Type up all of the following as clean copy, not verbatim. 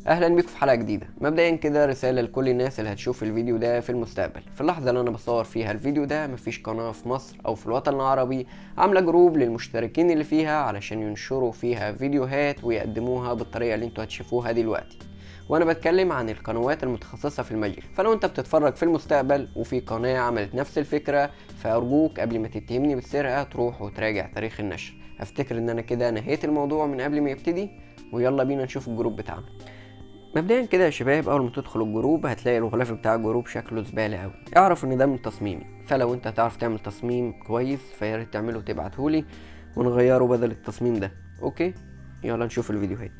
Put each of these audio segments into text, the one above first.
اهلا بيكم في حلقه جديده. مبدئيا كده رساله لكل الناس اللي هتشوف الفيديو ده في المستقبل. في اللحظه اللي انا بصور فيها الفيديو ده مفيش قناه في مصر او في الوطن العربي عامله جروب للمشتركين اللي فيها علشان ينشروا فيها فيديوهات ويقدموها بالطريقه اللي انتوا هتشوفوها دلوقتي. وانا بتكلم عن القنوات المتخصصه في المجال. فلو انت بتتفرج في المستقبل وفي قناه عملت نفس الفكره، فارجوك قبل ما تتهمني بالسرقه تروح وتراجع تاريخ النشر. افتكر ان انا كده نهيت الموضوع من قبل ما يبتدي، ويلا بينا نشوف الجروب بتاعنا. مبدئيا كده يا شباب، اول ما تدخل الجروب هتلاقي الغلاف بتاع الجروب شكله زباله قوي. اعرف ان ده من تصميمي، فلو انت تعرف تعمل تصميم كويس فيا ريت تعمله وتبعتهولي ونغيره بدل التصميم ده. اوكي، يلا نشوف الفيديوهات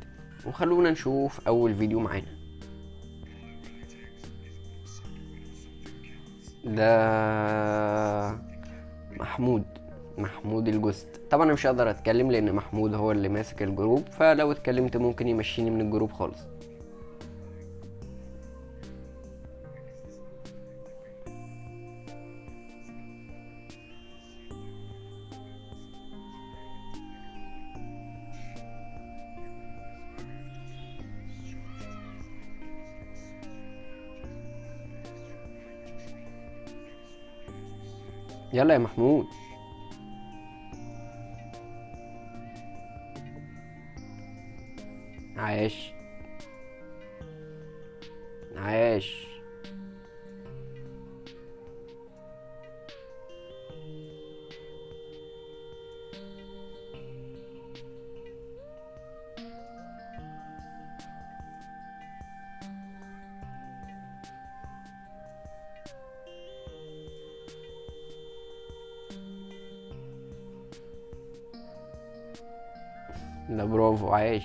وخلونا نشوف اول فيديو معانا. ده محمود الجوست. طبعا انا مش هقدر اتكلم لان محمود هو اللي ماسك الجروب، فلو اتكلمت ممكن يمشيني من الجروب خالص. يلا يا محمود. عاش عاش. لا برافو، عاش.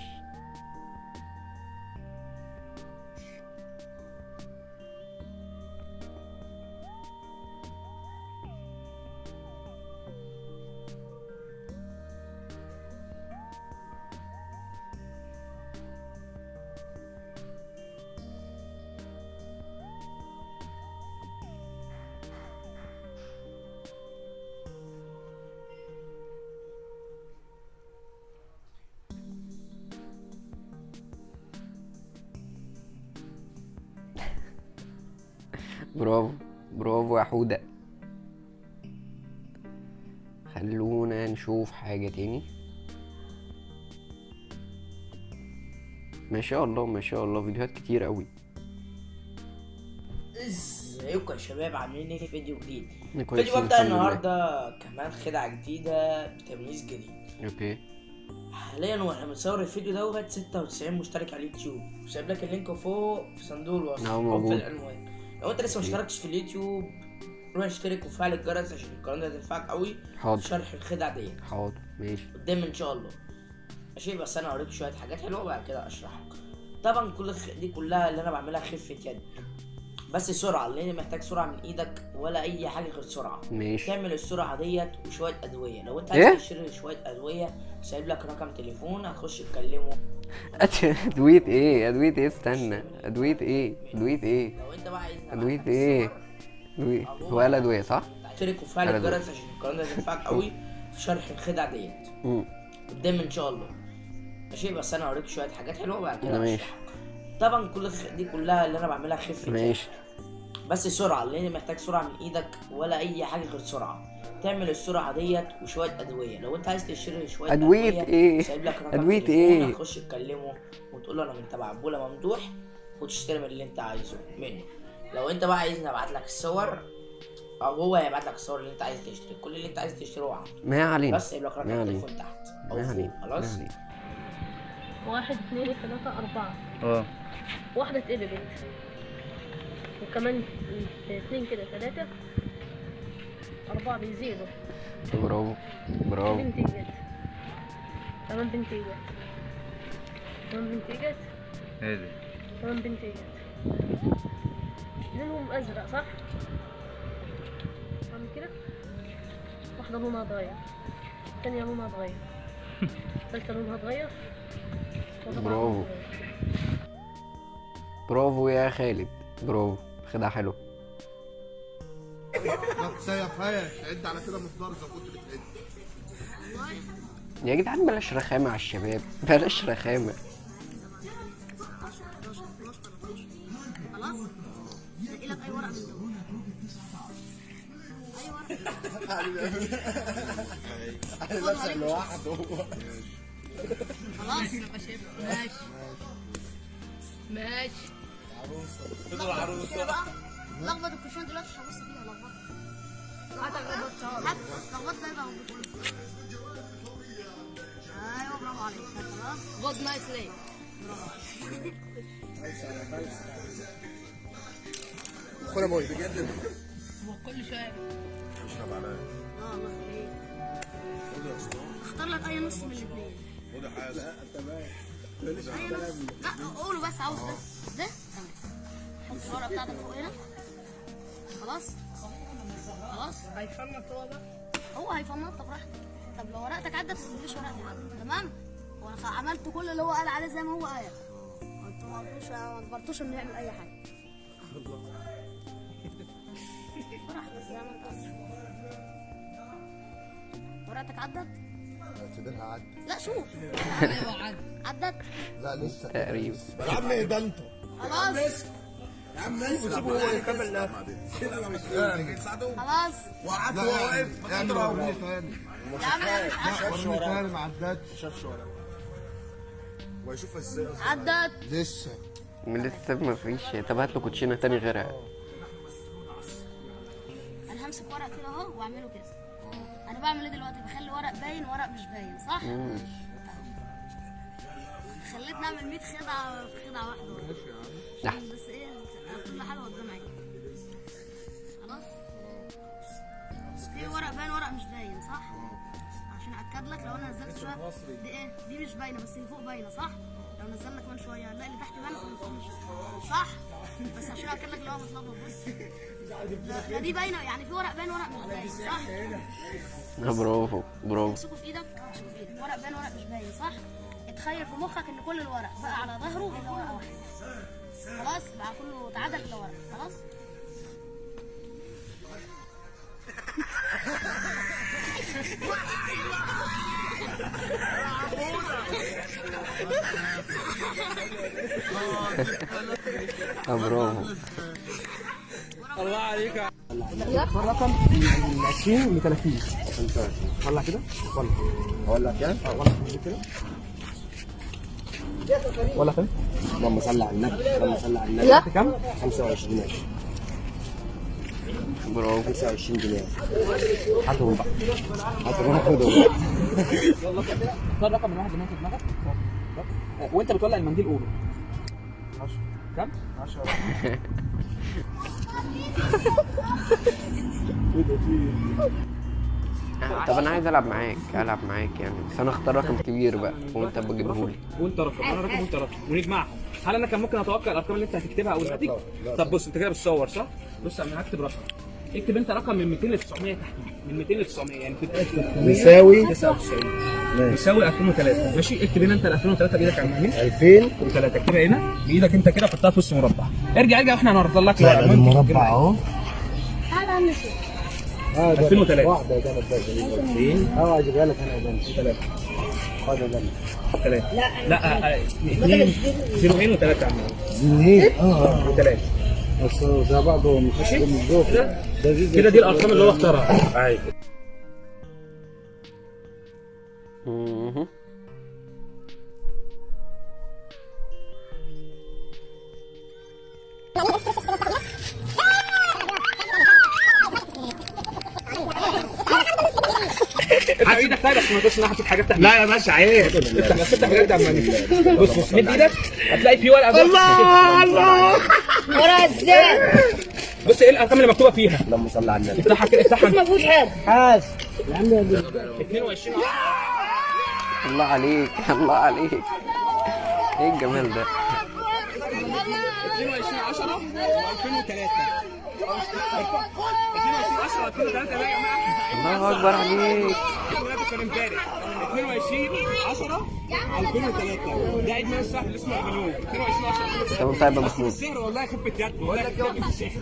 برافو برافو يا حودة. خلونا نشوف حاجة تاني. ما شاء الله ما شاء الله، فيديوهات كتير قوي. ازيكم يا شباب، عاملين ايه في فيديو جديد؟ كويسين فيديو ببدأ الحمد لله. النهارده كمان خدعة جديدة بتمييز جديد. اوكي، حاليا واحنا بنصور الفيديو دوت 96 مشترك على اليوتيوب، وسايب لك اللينك فوق في صندوق الوصف اهو او في موجود. العنوان. لو انت لسه مشتركتش في اليوتيوب روح اشترك وفعل الجرس عشان القناة دي هتنفعك قوي في حاضر شرح الخدع ديت حاضر ماشي. قدام ان شاء الله. ماشي، بس انا هوريك شوية حاجات حلوة وبعد كده اشرح لك. طبعا كل دي كلها اللي انا بعملها خفة يد، بس سرعة، لان محتاج سرعة من ايدك ولا اي حاجة غير سرعة. ماشي. تعمل السرعة ديت وشوية ادوية. لو انت إيه؟ عايز تشتري شوية ادوية سايب لك رقم تليفون هتخش تكلمه. ادوية ايه؟ ادوية ايه؟ استنى، ادوية ايه؟ ادوية ايه؟ لو انت بقى عايز ادوية ايه؟ ادوية هو قال ادوية صح؟ اشترك وفعل على الجرس عشان القناة دي تنفعك قوي في شرح الخدع ديت قدام ان شاء الله. ماشي، بس انا هوريك شوية حاجات حلوة وبعد كده ماشي. اشرح. طبعا كل دي كلها اللي انا بعملها خفة يد، ماشي. بس سرعة، لان محتاج سرعة من ايدك ولا اي حاجة غير سرعة. تعمل السرعة ديت وشوية ادوية. لو انت عايز تشتري شوية ادوية ايه؟ سايب لك رقم ادوية تليفون ايه؟ هتخش تكلمه وتقول له انا من تبع بولا ممدوح وتشتري من اللي انت عايزه منه. لو انت بقى عايزني ابعت لك الصور او هو هيبعت لك الصور اللي انت عايز تشتري، كل اللي انت عايز تشتريه هو عنده. ما علينا، بس سايب لك رقم ما علينا، تليفون تحت ما او فوق. علينا، ما خلاص، علينا. 1 2 3 4 واحدة اتقلبت، وكمان 2 كده 3 4 بيزيدوا. برافو برافو. بنتي جت، كمان بنتي جت، كمان بنتي جت، ايه ده؟ كمان بنتي جت. لونهم ازرق صح؟ عامل كده. واحدة لونها اتغير، الثانية لونها اتغير، الثالثة لونها اتغير، والرابعة برافو. لونها اتغير. برافو يا خالد، برافو. خدعة حلوة. ما تسيفهاش، عد على كده مقدار اذا كنت بتعد. يا جدعان بلاش رخامة على الشباب، بلاش رخامة. 10 11 12 13. خلاص؟ نقي لك اي ورقه من دول. اي ورقه. خد لوحده. خلاص؟ ماشي ماشي. عروسه. خد العروسه. لخبط الكوشين دلوقتي مش هبص فيها لخبط. هات لخبط ده يبقى موجود. ايوه برافو عليك. خلاص جود نايس ليه. خد يا موي بجد. هو كل شويه اشرب عليا. الله يخليك. خد يا اسطى. اختار لك اي نص من الاثنين. خد يا حاجه. لا تمام. اي نص. لا قولوا بس عاوز ده تمام. حط الورقه بتاعتك فوق هنا. خلاص هيفنط هو بقى. هو هيفنط براحتك. طب لو ورقتك عدت ما تقوليش ورقتي عدت. تمام؟ وانا عملت كل اللي هو قال عليه زي ما هو قال. انتوا ما اجبرتوش انه يعمل اي حاجه. براحتك زي ما انت عايز. ورقتك عدت؟ اعتبرها عدت. لا شوف. عدت؟ لا لسه تقريبا. يا عم ايه ده انت؟ خلاص يا عم سيبه هو يكمل خلاص. وقعدت وهو واقف ما تضربه تاني. يا عم انا مش عارف. وريني تاني ما عدتش. ما شافش ورقه. وهيشوفها ازاي اصلا؟ عدت. لسه. لسه ما فيش. طب هات له كوتشينه تاني غيرها. انا همسك ورق كده اهو واعمله كده. انا بعمل ايه دلوقتي؟ بخلي ورق باين ورق مش باين صح؟ خليت نعمل 100 خدعه في خدعه واحده. أحسن. بس ايه كل حاجه قدام عيني. خلاص؟ في ورق باين ورق مش باين صح؟ عشان اكد لك لو انا نزلت شويه دي ايه؟ دي مش باينه بس اللي فوق باينه صح؟ لو نزلنا كمان شويه هنلاقي اللي تحت باينه واللي فوق مش صح؟ بس عشان اكد لك اللي هو متلخبط بص. لا دي باينه يعني في ورق باين ورق مش باين صح؟ برافو برافو. امسكه في ايدك ورق باين ورق مش باين صح؟ اتخيل في مخك ان كل الورق بقى على ظهره الا ورقه واحده. خلاص بقى كله تعادل الا ورقه. خلاص؟ برافو. الرقم من 20 ل 30. ولع كده ولع كده ولع كده ولع كده. اللهم صل على النبي. اللهم صل على النبي. كام؟ 25 جنيه. برافو. 25 جنيه. هاتهم بقى. هاتهم خدهم. اختار رقم من واحد من في دماغك وانت بتولع المنديل قوله. 10. كام؟ 10. طب انا عايز العب معاك يعني، بس انا اختار رقم كبير بقى وانت بتجيبهولي. وانت رقم انا رقم وانت رقم ونجمعهم. هل انا كان ممكن اتوقع الارقام اللي انت هتكتبها او هتيجي؟ طب بص انت كده بتصور صح؟ بص انا هكتب رقم. اكتب انت رقم من 200 ل 900 تحت. من 200 ل 900 يعني يساوي 99 يساوي 2003. ماشي اكتب هنا انت 2003 بايدك على اليمين. 2003 اكتبها هنا بايدك انت كده حطها في وسط مربع. ارجع واحنا هنطلع لك المربع اهو. تعالى نشوف. 2003 واحده ده 2000. اه اجيبها لك انا ده 3. هذا ده 3. لا 2 0 و3 يا عم. زين. و3 بس زي بعضهم. ماشي ده كده دي الارقام اللي هو اختارها. ايوه ارفع ايدك طيب عشان ما تقولش ان انا حطيت حاجات تحت. لا يا باشا عيب. افتح حاجات عمال. بص مد ايدك هتلاقي في ورقه. الله ورقه ازاي؟ بص ايه الارقام اللي مكتوبه فيها؟ اللهم صل على النبي. افتحها كده افتحها. ما فيهوش حاجه. حاس. يا عم 22 الله عليك الله عليك. ايه الجمال ده؟ 22 10 و2003 22 10 و2003 يا جماعه. الله اكبر عليك. 22 10 2003 ده عيد ميلاد الصاحب اللي اسمه مليون. 22 10 طب انت هيبقى محمود. السعر والله خفة يد. والله ده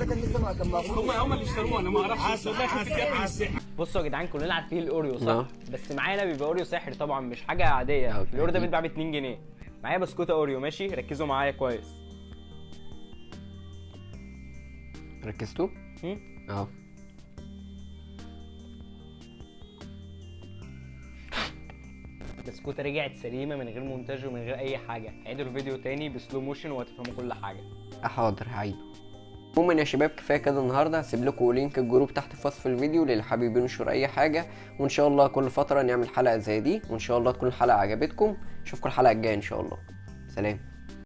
كان لسه ما كان هم اللي اشتروه انا ما اعرفش. والله خفة يد من السحر. بصوا يا جدعان كلنا عارفين الاوريو صح؟ نعم. بس معانا بيبقى اوريو سحر طبعا مش حاجه عاديه. الاوريو ده بيتباع ب 2 جنيه معايا بسكوته اوريو ماشي، ركزوا معايا كويس. ركزتوا؟ اهو. بسكوته رجعت سليمه من غير مونتاج ومن غير اي حاجه. عيدوا الفيديو تاني بسلو موشن وهتفهموا كل حاجه. حاضر هعيده. عموما يا شباب كفايه كده النهارده، هسيب لكم لينك الجروب تحت في وصف الفيديو للي حابب ينشر اي حاجه، وان شاء الله كل فتره نعمل حلقه زي دي، وان شاء الله تكون الحلقه عجبتكم. اشوفكم الحلقه الجايه ان شاء الله. سلام.